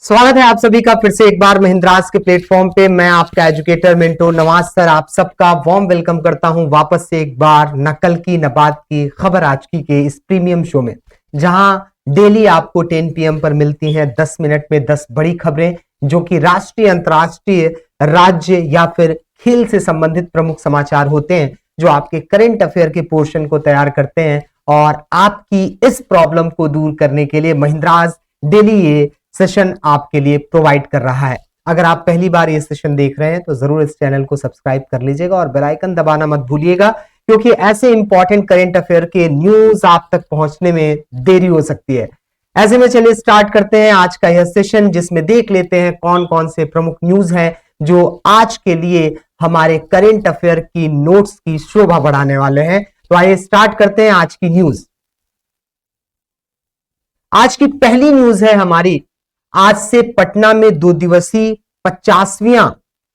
स्वागत है आप सभी का फिर से एक बार महिंद्रास के प्लेटफॉर्म पे। मैं आपका एजुकेटर मेंटोर नवाज सर आप सबका वार्म वेलकम करता हूं वापस से एक बार नकल की नबात की खबर आज की के इस प्रीमियम शो में, जहां डेली आपको 10 PM पर मिलती हैं 10 मिनट में 10 बड़ी खबरें जो कि राष्ट्रीय, अंतर्राष्ट्रीय, राज्य या फिर खेल से संबंधित प्रमुख समाचार होते हैं, जो आपके करंट अफेयर के पोर्शन को तैयार करते हैं। और आपकी इस प्रॉब्लम को दूर करने के लिए महिंद्रास डेली ये सेशन आपके लिए प्रोवाइड कर रहा है। अगर आप पहली बार ये सेशन देख रहे हैं तो जरूर इस चैनल को सब्सक्राइब कर लीजिएगा और बेल आइकन दबाना मत भूलिएगा, क्योंकि ऐसे इंपॉर्टेंट करंट अफेयर के न्यूज आप तक पहुंचने में देरी हो सकती है। ऐसे में चलिए स्टार्ट करते हैं आज का यह सेशन, जिसमें देख लेते हैं कौन कौन से प्रमुख न्यूज हैं जो आज के लिए हमारे करंट अफेयर की नोट्स की शोभा बढ़ाने वाले हैं। तो आइए स्टार्ट करते हैं आज की न्यूज। आज की पहली न्यूज है हमारी, आज से पटना में 2 दिवसीय 50वां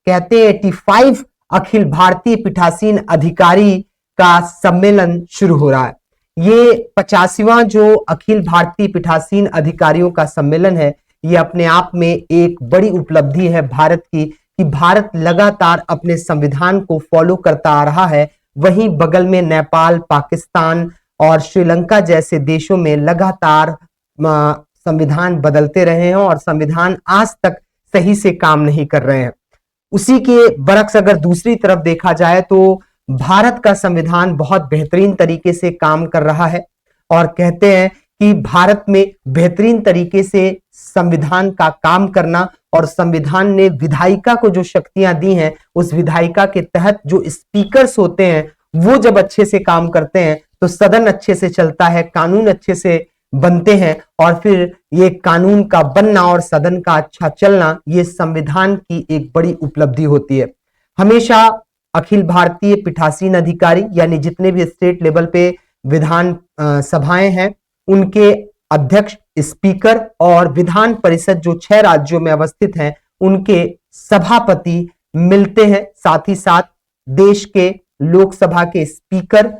कहते हैं 85 अखिल भारतीय पीठासीन अधिकारी का सम्मेलन शुरू हो रहा है। ये 50वां जो अखिल भारतीय पीठासीन अधिकारियों का सम्मेलन है, ये अपने आप में एक बड़ी उपलब्धि है भारत की, कि भारत लगातार अपने संविधान को फॉलो करता आ रहा है। वहीं बगल में नेपाल, पाकिस्तान और श्रीलंका जैसे देशों में लगातार संविधान बदलते रहे हैं और संविधान आज तक सही से काम नहीं कर रहे हैं। उसी के बरक्स अगर दूसरी तरफ देखा जाए तो भारत का संविधान बहुत बेहतरीन तरीके से काम कर रहा है, और कहते हैं कि भारत में बेहतरीन तरीके से संविधान का काम करना और संविधान ने विधायिका को जो शक्तियां दी हैं, उस विधायिका के तहत जो स्पीकर्स होते हैं वो जब अच्छे से काम करते हैं तो सदन अच्छे से चलता है, कानून अच्छे से बनते हैं, और फिर ये कानून का बनना और सदन का अच्छा चलना ये संविधान की एक बड़ी उपलब्धि होती है। हमेशा अखिल भारतीय पीठासीन अधिकारी यानी जितने भी स्टेट लेवल पे विधान सभाएं हैं, उनके अध्यक्ष, स्पीकर और विधान परिषद जो 6 राज्यों में अवस्थित हैं, उनके सभापति मिलते हैं। साथ ही साथ देश के लोकसभा के स्पीकर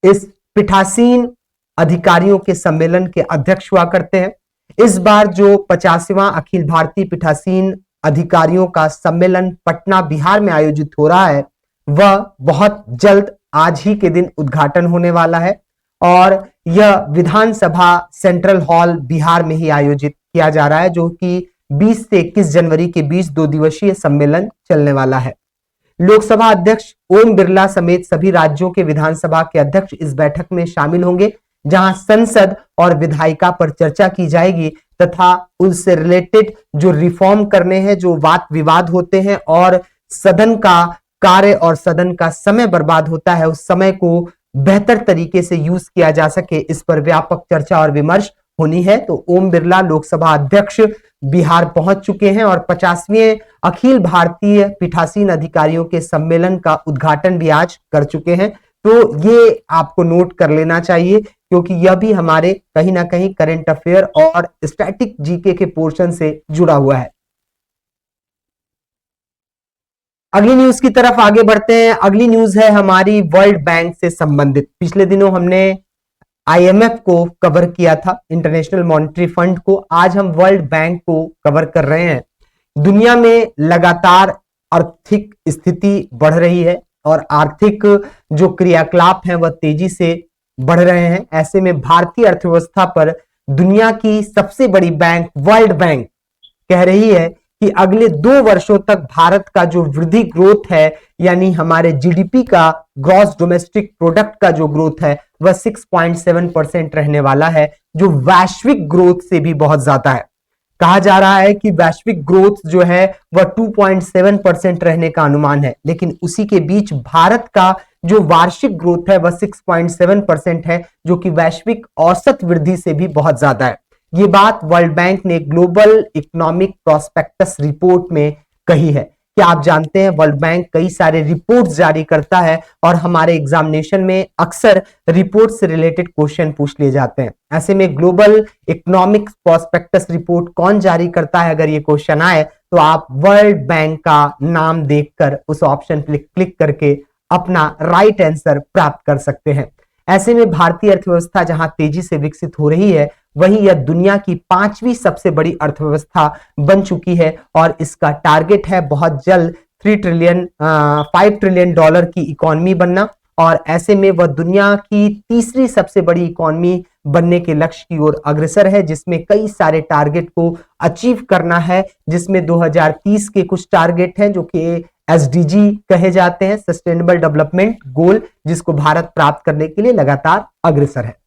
इस पीठासीन अधिकारियों के सम्मेलन के अध्यक्ष हुआ करते हैं। इस बार जो 50वां अखिल भारतीय पीठासीन अधिकारियों का सम्मेलन पटना, बिहार में आयोजित हो रहा है, वह बहुत जल्द आज ही के दिन उद्घाटन होने वाला है, और यह विधानसभा सेंट्रल हॉल बिहार में ही आयोजित किया जा रहा है, जो कि 20 से 21 जनवरी के बीच 2 दिवसीय सम्मेलन चलने वाला है। लोकसभा अध्यक्ष ओम बिरला समेत सभी राज्यों के विधानसभा के अध्यक्ष इस बैठक में शामिल होंगे, जहां संसद और विधायिका पर चर्चा की जाएगी तथा उनसे रिलेटेड जो रिफॉर्म करने हैं, जो वाद विवाद होते हैं और सदन का कार्य और सदन का समय बर्बाद होता है, उस समय को बेहतर तरीके से यूज किया जा सके, इस पर व्यापक चर्चा और विमर्श होनी है। तो ओम बिरला लोकसभा अध्यक्ष बिहार पहुंच चुके हैं और 50वें अखिल भारतीय पीठासीन अधिकारियों के सम्मेलन का उद्घाटन भी आज कर चुके हैं। तो ये आपको नोट कर लेना चाहिए, क्योंकि यह भी हमारे कहीं ना कहीं करंट अफेयर और स्टैटिक जीके के पोर्शन से जुड़ा हुआ है। अगली न्यूज की तरफ आगे बढ़ते हैं। अगली न्यूज है हमारी वर्ल्ड बैंक से संबंधित। पिछले दिनों हमने IMF को कवर किया था, इंटरनेशनल मॉनेटरी फंड को। आज हम वर्ल्ड बैंक को कवर कर रहे हैं। दुनिया में लगातार आर्थिक स्थिति बढ़ रही है और आर्थिक जो क्रियाकलाप हैं वह तेजी से बढ़ रहे हैं। ऐसे में भारतीय अर्थव्यवस्था पर दुनिया की सबसे बड़ी बैंक वर्ल्ड बैंक कह रही है कि अगले 2 वर्षों तक भारत का जो वृद्धि ग्रोथ है, यानी हमारे GDP का, ग्रॉस डोमेस्टिक प्रोडक्ट का जो ग्रोथ है, वह 6.7% रहने वाला है, जो वैश्विक ग्रोथ से भी बहुत ज्यादा है। कहा जा रहा है कि वैश्विक ग्रोथ जो है वह 2.7% रहने का अनुमान है, लेकिन उसी के बीच भारत का जो वार्षिक ग्रोथ है वह 6.7% है, जो कि वैश्विक औसत वृद्धि से भी बहुत ज्यादा है। ये बात वर्ल्ड बैंक ने ग्लोबल इकोनॉमिक प्रोस्पेक्टस रिपोर्ट में कही है। क्या आप जानते हैं वर्ल्ड बैंक कई सारे रिपोर्ट्स जारी करता है और हमारे एग्जामिनेशन में अक्सर रिपोर्ट से रिलेटेड क्वेश्चन पूछ लिए जाते हैं। ऐसे में ग्लोबल इकोनॉमिक प्रोस्पेक्टस रिपोर्ट कौन जारी करता है, अगर ये क्वेश्चन आए तो आप वर्ल्ड बैंक का नाम देखकर उस ऑप्शन पर क्लिक करके अपना राइट आंसर प्राप्त कर सकते हैं। ऐसे में भारतीय अर्थव्यवस्था जहां तेजी से विकसित हो रही है, वहीं यह दुनिया की 5वीं सबसे बड़ी अर्थव्यवस्था बन चुकी है और इसका टारगेट है बहुत जल्द 5 ट्रिलियन डॉलर की इकोनॉमी बनना, और ऐसे में वह दुनिया की तीसरी सबसे बड़ी इकोनॉमी बनने के लक्ष्य की ओर अग्रसर है, जिसमें कई सारे टारगेट को अचीव करना है, जिसमें 2030 के कुछ टारगेट हैं जो कि एसडीजी कहे जाते हैं, सस्टेनेबल डेवलपमेंट गोल, जिसको भारत प्राप्त करने के लिए लगातार अग्रसर है।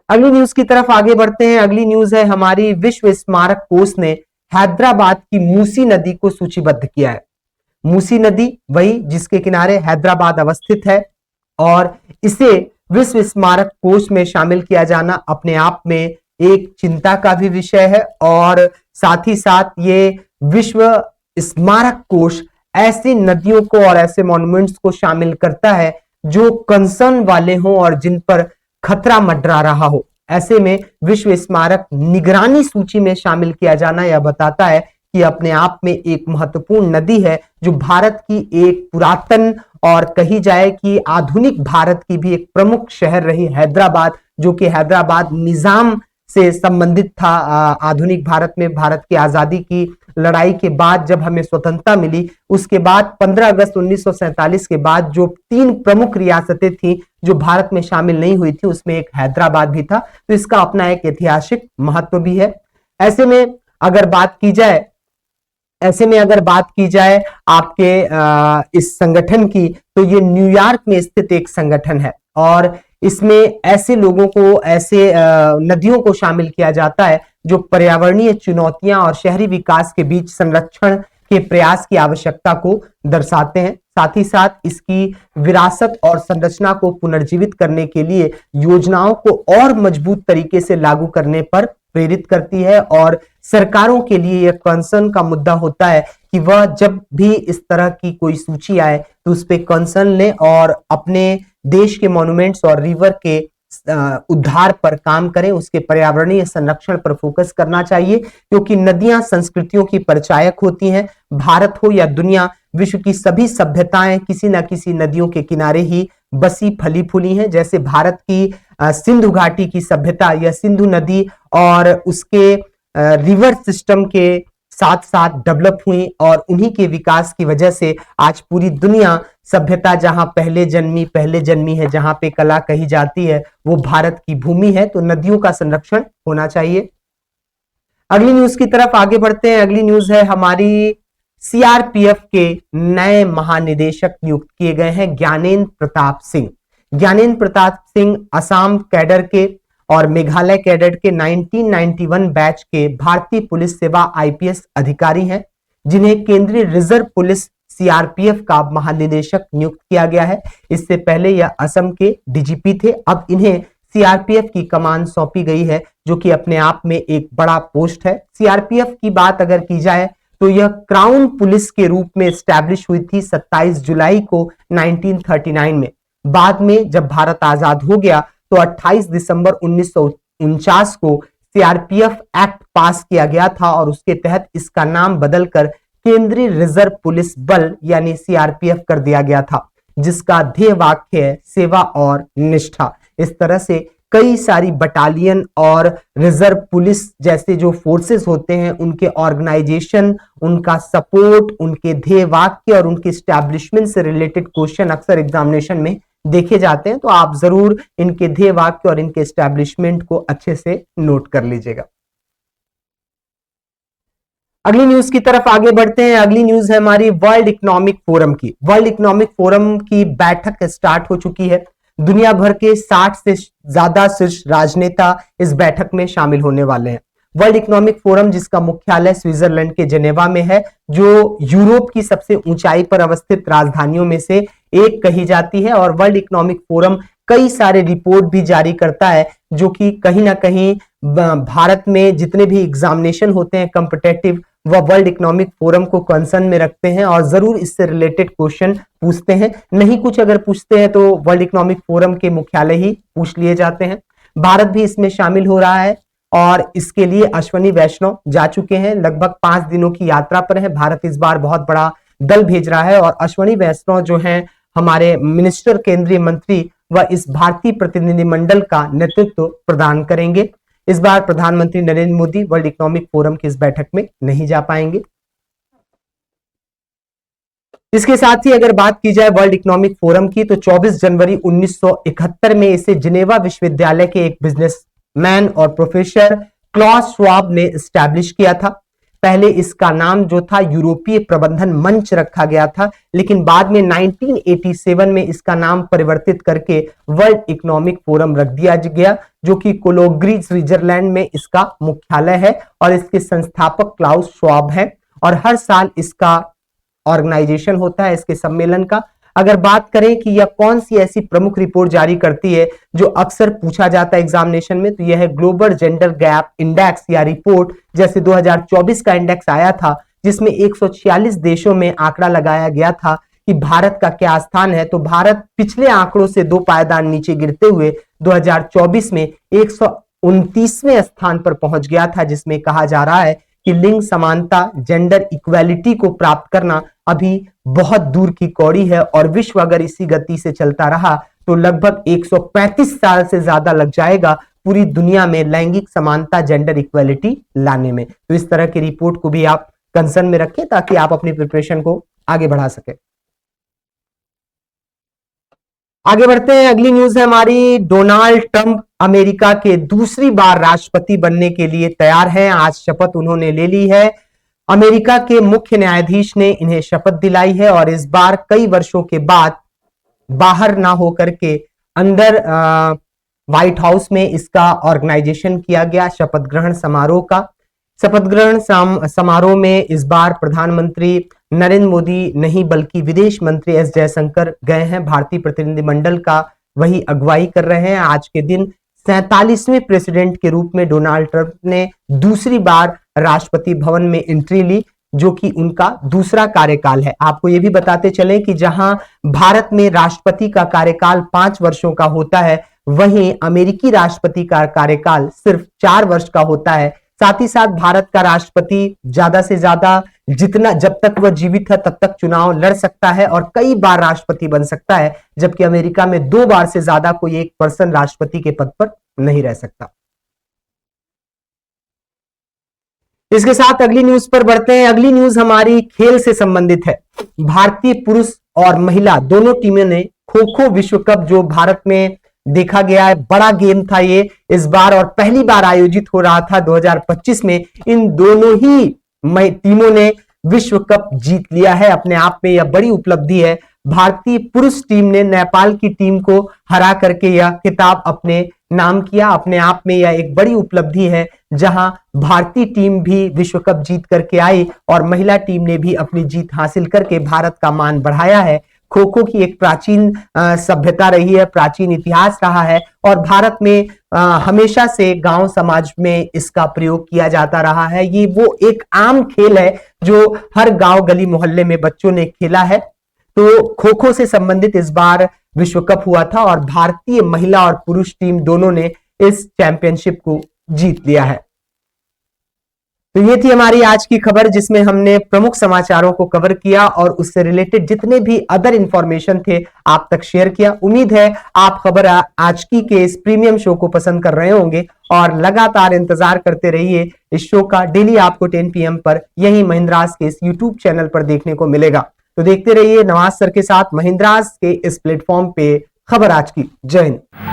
अगली न्यूज की तरफ आगे बढ़ते हैं। अगली न्यूज है हमारी, विश्व स्मारक कोष ने हैदराबाद की मूसी नदी को सूचीबद्ध किया है। मूसी नदी वही जिसके किनारे हैदराबाद अवस्थित है, और इसे विश्व स्मारक कोष में शामिल किया जाना अपने आप में एक चिंता का भी विषय है, और साथ ही साथ ये विश्व स्मारक कोष ऐसी नदियों को और ऐसे मॉन्यूमेंट्स को शामिल करता है जो कंसर्न वाले हों और जिन पर खतरा मंडरा रहा हो। ऐसे में विश्व स्मारक निगरानी सूची में शामिल किया जाना यह बताता है कि अपने आप में एक महत्वपूर्ण नदी है, जो भारत की एक पुरातन और कही जाए कि आधुनिक भारत की भी एक प्रमुख शहर रही हैदराबाद, जो कि हैदराबाद निजाम से संबंधित था। आधुनिक भारत में भारत की आजादी की लड़ाई के बाद जब हमें स्वतंत्रता मिली, उसके बाद 15 अगस्त 1947 के बाद जो 3 प्रमुख रियासतें थी जो भारत में शामिल नहीं हुई थी, उसमें एक हैदराबाद भी था, तो इसका अपना एक ऐतिहासिक महत्व भी है। ऐसे में अगर बात की जाए आपके इस संगठन की, तो ये न्यूयॉर्क में स्थित एक संगठन है, और इसमें ऐसे लोगों को, ऐसे नदियों को शामिल किया जाता है जो पर्यावरणीय चुनौतियां और शहरी विकास के बीच संरक्षण के प्रयास की आवश्यकता को दर्शाते हैं। साथ ही साथ इसकी विरासत और संरचना को पुनर्जीवित करने के लिए योजनाओं को और मजबूत तरीके से लागू करने पर प्रेरित करती है, और सरकारों के लिए यह कंसर्न का मुद्दा होता है कि वह जब भी इस तरह की कोई सूची आए तो उस पर कंसर्न लें और अपने देश के मॉन्यूमेंट्स और रिवर के उद्धार पर काम करें, उसके पर्यावरणीय संरक्षण पर फोकस करना चाहिए, क्योंकि नदियां संस्कृतियों की परिचायक होती हैं। भारत हो या दुनिया, विश्व की सभी सभ्यताएं किसी न किसी नदियों के किनारे ही बसी फली फूली हैं। जैसे भारत की सिंधु घाटी की सभ्यता या सिंधु नदी और उसके रिवर सिस्टम के साथ साथ डेवलप हुई, और उन्हीं के विकास की वजह से आज पूरी दुनिया सभ्यता जहां पहले जन्मी है, जहां पे कला कही जाती है, वो भारत की भूमि है। तो नदियों का संरक्षण होना चाहिए। अगली न्यूज की तरफ आगे बढ़ते हैं। अगली न्यूज है हमारी, सीआरपीएफ के नए महानिदेशक नियुक्त किए गए हैं ज्ञानेंद्र प्रताप सिंह। ज्ञानेंद्र प्रताप सिंह असम कैडर के और मेघालय कैडर के 1991 बैच के भारतीय पुलिस सेवा आईपीएस अधिकारी हैं, जिन्हें केंद्रीय रिजर्व पुलिस सीआरपीएफ का महानिदेशक नियुक्त किया गया है। इससे पहले यह असम के डीजीपी थे। अब इन्हें सीआरपीएफ की कमान सौंपी गई है, जो कि अपने आप में एक बड़ा पोस्ट है। सीआरपीएफ की बात अगर की जाए तो यह क्राउन पुलिस के रूप में एस्टैब्लिश हुई थी 27 जुलाई को 1939 में। बाद में जब भारत आजाद हो गया तो 28 दिसंबर 1949 को सीआरपीएफ एक्ट पास किया गया था, और उसके तहत इसका नाम बदलकर केंद्रीय रिजर्व पुलिस बल यानी सीआरपीएफ कर दिया गया था, जिसका ध्येय वाक्य है सेवा और निष्ठा। इस तरह से कई सारी बटालियन और रिजर्व पुलिस जैसे जो फोर्सेस होते हैं, उनके ऑर्गेनाइजेशन, उनका सपोर्ट, उनके ध्येय वाक्य और उनके स्टैब्लिशमेंट से रिलेटेड क्वेश्चन अक्सर एग्जामिनेशन में देखे जाते हैं। तो आप जरूर इनके ध्येय वाक्य और इनके एस्टैब्लिशमेंट को अच्छे से नोट कर लीजिएगा। अगली न्यूज की तरफ आगे बढ़ते हैं। अगली न्यूज है हमारी वर्ल्ड इकोनॉमिक फोरम की। वर्ल्ड इकोनॉमिक फोरम की बैठक स्टार्ट हो चुकी है। दुनिया भर के 60 से ज्यादा शीर्ष राजनेता इस बैठक में शामिल होने वाले हैं। वर्ल्ड इकोनॉमिक फोरम, जिसका मुख्यालय स्विट्जरलैंड के जेनेवा में है, जो यूरोप की सबसे ऊंचाई पर अवस्थित राजधानियों में से एक कही जाती है, और वर्ल्ड इकोनॉमिक फोरम कई सारे रिपोर्ट भी जारी करता है, जो कि कहीं ना कहीं भारत में जितने भी एग्जामिनेशन होते हैं कॉम्पिटेटिव, वह वर्ल्ड इकोनॉमिक फोरम को कंसर्न में रखते हैं और जरूर इससे रिलेटेड क्वेश्चन पूछते हैं। नहीं कुछ अगर पूछते हैं तो वर्ल्ड इकोनॉमिक फोरम के मुख्यालय ही पूछ लिए जाते हैं। भारत भी इसमें शामिल हो रहा है, और इसके लिए अश्वनी वैष्णव जा चुके हैं। लगभग 5 दिनों की यात्रा पर है। भारत इस बार बहुत बड़ा दल भेज रहा है, और अश्वनी वैष्णव जो हैं हमारे मिनिस्टर, केंद्रीय मंत्री, वह इस भारतीय प्रतिनिधिमंडल का नेतृत्व प्रदान करेंगे। इस बार प्रधानमंत्री Narendra Modi world economic forum की इस बैठक में नहीं जा पाएंगे। इसके साथ ही अगर बात की जाए वर्ल्ड इकोनॉमिक फोरम की, तो 24 जनवरी 1971 में इसे जिनेवा विश्वविद्यालय के एक बिजनेसमैन और प्रोफेसर क्लॉस श्वाब ने एस्टैब्लिश किया था। पहले इसका नाम जो था यूरोपीय प्रबंधन मंच रखा गया था, लेकिन बाद में 1987 में इसका नाम परिवर्तित करके वर्ल्ड इकोनॉमिक फोरम रख दिया गया, जो कि कोलोग्री स्विट्जरलैंड में इसका मुख्यालय है और इसके संस्थापक क्लाउस श्वाब हैं और हर साल इसका ऑर्गेनाइजेशन होता है, इसके सम्मेलन का। अगर बात करें कि यह कौन सी ऐसी प्रमुख रिपोर्ट जारी करती है जो अक्सर पूछा जाता है एग्जामिनेशन में, तो यह है ग्लोबल जेंडर गैप इंडेक्स या रिपोर्ट। जैसे 2024 का इंडेक्स आया था जिसमें 146 देशों में आंकड़ा लगाया गया था कि भारत का क्या स्थान है, तो भारत पिछले आंकड़ों से 2 पायदान नीचे गिरते हुए 2024 में 129वें स्थान पर पहुंच गया था, जिसमें कहा जा रहा है कि लिंग समानता, जेंडर इक्वालिटी को प्राप्त करना अभी बहुत दूर की कौड़ी है और विश्व अगर इसी गति से चलता रहा तो लगभग 135 साल से ज्यादा लग जाएगा पूरी दुनिया में लैंगिक समानता, जेंडर इक्वालिटी लाने में। तो इस तरह की रिपोर्ट को भी आप कंसर्न में रखें ताकि आप अपनी प्रिपरेशन को आगे बढ़ा सके। आगे बढ़ते हैं, अगली न्यूज है हमारी। डोनाल्ड ट्रंप अमेरिका के दूसरी बार राष्ट्रपति बनने के लिए तैयार हैं। आज शपथ उन्होंने ले ली है। अमेरिका के मुख्य न्यायाधीश ने इन्हें शपथ दिलाई है और इस बार कई वर्षों के बाद बाहर ना होकर के अंदर व्हाइट हाउस में इसका ऑर्गेनाइजेशन किया गया शपथ ग्रहण समारोह का। शपथ ग्रहण समारोह में इस बार प्रधानमंत्री नरेंद्र मोदी नहीं बल्कि विदेश मंत्री एस जयशंकर गए हैं। भारतीय प्रतिनिधिमंडल का वही अगुवाई कर रहे हैं। आज के दिन 47वें प्रेसिडेंट के रूप में डोनाल्ड ट्रंप ने दूसरी बार राष्ट्रपति भवन में एंट्री ली, जो कि उनका दूसरा कार्यकाल है। आपको यह भी बताते चले कि जहां भारत में राष्ट्रपति का कार्यकाल 5 वर्षों का होता है, वहीं अमेरिकी राष्ट्रपति का कार्यकाल सिर्फ 4 वर्ष का होता है। साथ ही साथ भारत का राष्ट्रपति ज्यादा से ज्यादा जितना जब तक वह जीवित है तब तक चुनाव लड़ सकता है और कई बार राष्ट्रपति बन सकता है, जबकि अमेरिका में 2 बार से ज्यादा कोई एक पर्सन राष्ट्रपति के पद पर नहीं रह सकता। इसके साथ अगली न्यूज पर बढ़ते हैं। अगली न्यूज हमारी खेल से संबंधित है। भारतीय पुरुष और महिला दोनों टीमों ने खो खो विश्व कप जो भारत में देखा गया है, बड़ा गेम था ये इस बार और पहली बार आयोजित हो रहा था 2025 में। इन दोनों ही टीमों ने विश्व कप जीत लिया है। अपने आप में यह बड़ी उपलब्धि है। भारतीय पुरुष टीम ने नेपाल की टीम को हरा करके यह खिताब अपने नाम किया। अपने आप में यह एक बड़ी उपलब्धि है, जहां भारतीय टीम भी विश्व कप जीत करके आई और महिला टीम ने भी अपनी जीत हासिल करके भारत का मान बढ़ाया है। खो खो की एक प्राचीन सभ्यता रही है, प्राचीन इतिहास रहा है और भारत में हमेशा से गांव समाज में इसका प्रयोग किया जाता रहा है। ये वो एक आम खेल है जो हर गांव गली मोहल्ले में बच्चों ने खेला है। तो खो खो से संबंधित इस बार विश्व कप हुआ था और भारतीय महिला और पुरुष टीम दोनों ने इस चैंपियनशिप को जीत लिया है। तो ये थी हमारी आज की खबर, जिसमें हमने प्रमुख समाचारों को कवर किया और उससे रिलेटेड जितने भी अदर इंफॉर्मेशन थे आप तक शेयर किया। उम्मीद है आप खबर आज की के इस प्रीमियम शो को पसंद कर रहे होंगे और लगातार इंतजार करते रहिए। इस शो का डेली आपको 10 PM पर यही महिंद्रास के इस यूट्यूब चैनल पर देखने को मिलेगा। तो देखते रहिए नवाज सर के साथ महिंद्रास के इस प्लेटफॉर्म पे खबर आज की। जय हिंद।